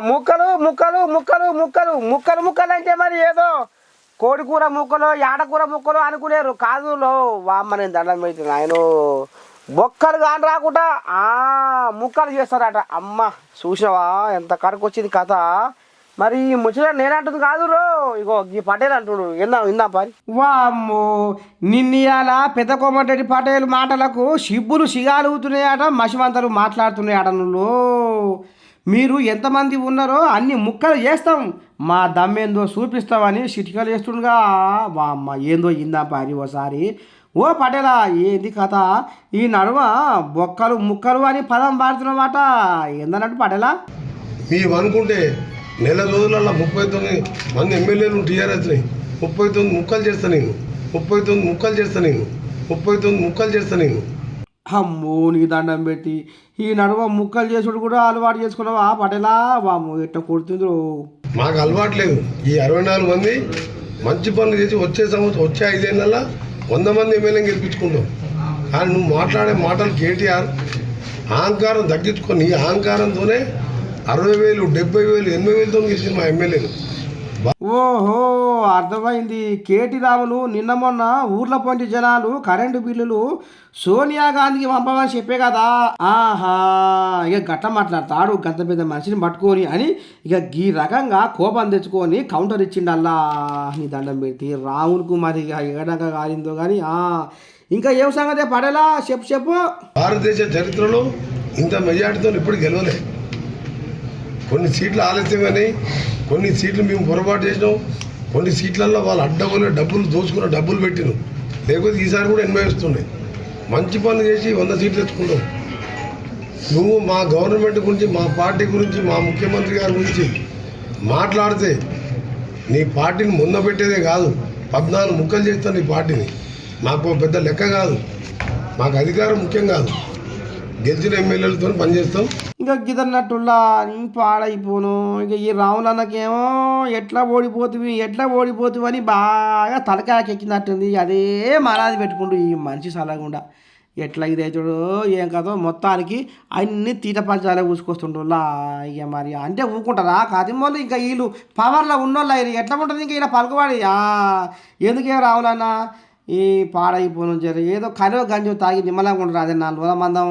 ముక్కలు ముక్కలు ముక్కలు ముక్కలు ముక్కలు ముక్కలు అంటే మరి ఏదో కోడి కూర ముక్కలు యాడకూర ముక్కలు అనుకునేరు కాదు వామ్మ నేను దండం పెట్టి ఆయన బొక్కలు కాని రాకుండా ముక్కలు చేస్తారట. అమ్మ చూసినావా ఎంత కరకు వచ్చింది కథ. మరి ఈ ముచ్చట నేనంటుంది కాదు ఇగో ఈ పటేల్ అంటుడు ఇందా పని. వామ్మో నిన్నయాల పెద్ద కోమటిరెడ్డి పటేల్ మాటలకు సిబ్బులు సిగాలుగుతున్నాయట, మసిమంతలు మాట్లాడుతున్నాయట. నువ్వు మీరు ఎంతమంది ఉన్నారో అన్ని ముక్కలు చేస్తాం, మా దమ్మేందో చూపిస్తామని చిటికలు చేస్తుండగా. వామ్మ ఏందో ఇందా పని ఓసారి. ఓ పటేలా ఏంది కథ, ఈ నడుమ బొక్కలు ముక్కలు అని పదం పాడుతున్నమాట ఏందన్నట్టు పటేలా? మేము అనుకుంటే నెల రోజులలో 39 మంది ఎమ్మెల్యేలు టీఆర్ఎస్ని 39 ముక్కలు చేస్తా నేను 39 ముక్కలు చేస్తా నేను 39 ముక్కలు చేస్తా నేను. అమ్మో నీకు దండం పెట్టి ఈ నడుమ ముక్కలు చేసుడు కూడా అలవాటు చేసుకున్నావా పటేలా? వాము ఎట్ట కొడుతుండ్రు. మాకు అలవాటు లేదు. ఈ 64 మంది మంచి పనులు చేసి వచ్చే 5 ఏళ్ళ 100 మంది ఎమ్మెల్యేని గెలిపించుకుంటాం. కానీ నువ్వు మాట్లాడే మాటలు కేటీఆర్ అహంకారం తగ్గించుకొని నీ అహంకారంతోనే 60,000 70,000 80,000తో గెలిచిన మా ఎమ్మెల్యేలు. ఓహో అర్థమైంది. కేటీ రాములు నిన్న మొన్న ఊర్ల పొంటి జనాలు కరెంటు బిల్లులు సోనియా గాంధీకి పంపమని చెప్పే కదా. ఆహా ఇక గట్ట మాట్లాడతాడు గంత పెద్ద మనిషిని పట్టుకొని అని ఇక ఈ రకంగా కోపం తెచ్చుకొని కౌంటర్ ఇచ్చిండల్లా. నీ దండం పెట్టి రాములకు మరి ఇక ఏడంగా కాలిందో కానీ. ఇంకా ఏం సంగతి పడేలా చెప్పు. భారతదేశ చరిత్రలో ఇంత మెజార్టీతో ఇప్పుడు గెలవలే. కొన్ని సీట్లు ఆలస్యమని, కొన్ని సీట్లు మేము పొరపాటు చేసినాం, కొన్ని సీట్లలో వాళ్ళు అడ్డగోలే డబ్బులు దోచుకున్న డబ్బులు పెట్టినాం. లేకపోతే ఈసారి కూడా 80 వస్తున్నాయి. మంచి పనులు చేసి 100 సీట్లు తెచ్చుకుంటాం. నువ్వు మా గవర్నమెంట్ గురించి, మా పార్టీ గురించి, మా ముఖ్యమంత్రి గారి గురించి మాట్లాడితే నీ పార్టీని ముందు పెట్టేదే కాదు, 14 ముక్కలు చేస్తాను నీ పార్టీని. మాకు పెద్ద లెక్క కాదు, మాకు అధికారం ముఖ్యం కాదు, గెలిచిన ఎమ్మెల్యేలతో పనిచేస్తాం. ఇంకా గిదన్నట్టులా పాడైపోను. ఇక ఈ రాములన్నకేమో ఎట్లా ఓడిపోతుంది అని బాగా తలకాయకి ఎక్కినట్టుంది. అదే మనాది పెట్టుకుంటూ ఈ మనిషి సలగుండా ఎట్లా ఇదైతుడు ఏం కదో మొత్తానికి అన్ని తీట పంచాలే పూసుకొస్తుండ్రులా. ఇక మరి అంటే ఊరుకుంటారా కాదిమోళ్ళు? ఇంకా వీళ్ళు పవర్లో ఉన్నోళ్ళు ఎట్లా ఉంటుంది ఇంకా ఇలా పలుకువాడి. ఎందుకేం రావులన్నా ఈ పాడైపోను జర ఏదో కరో గంజో తాగి నిమ్మలంగా ఉండరు. అదే 4 రోజుల మందం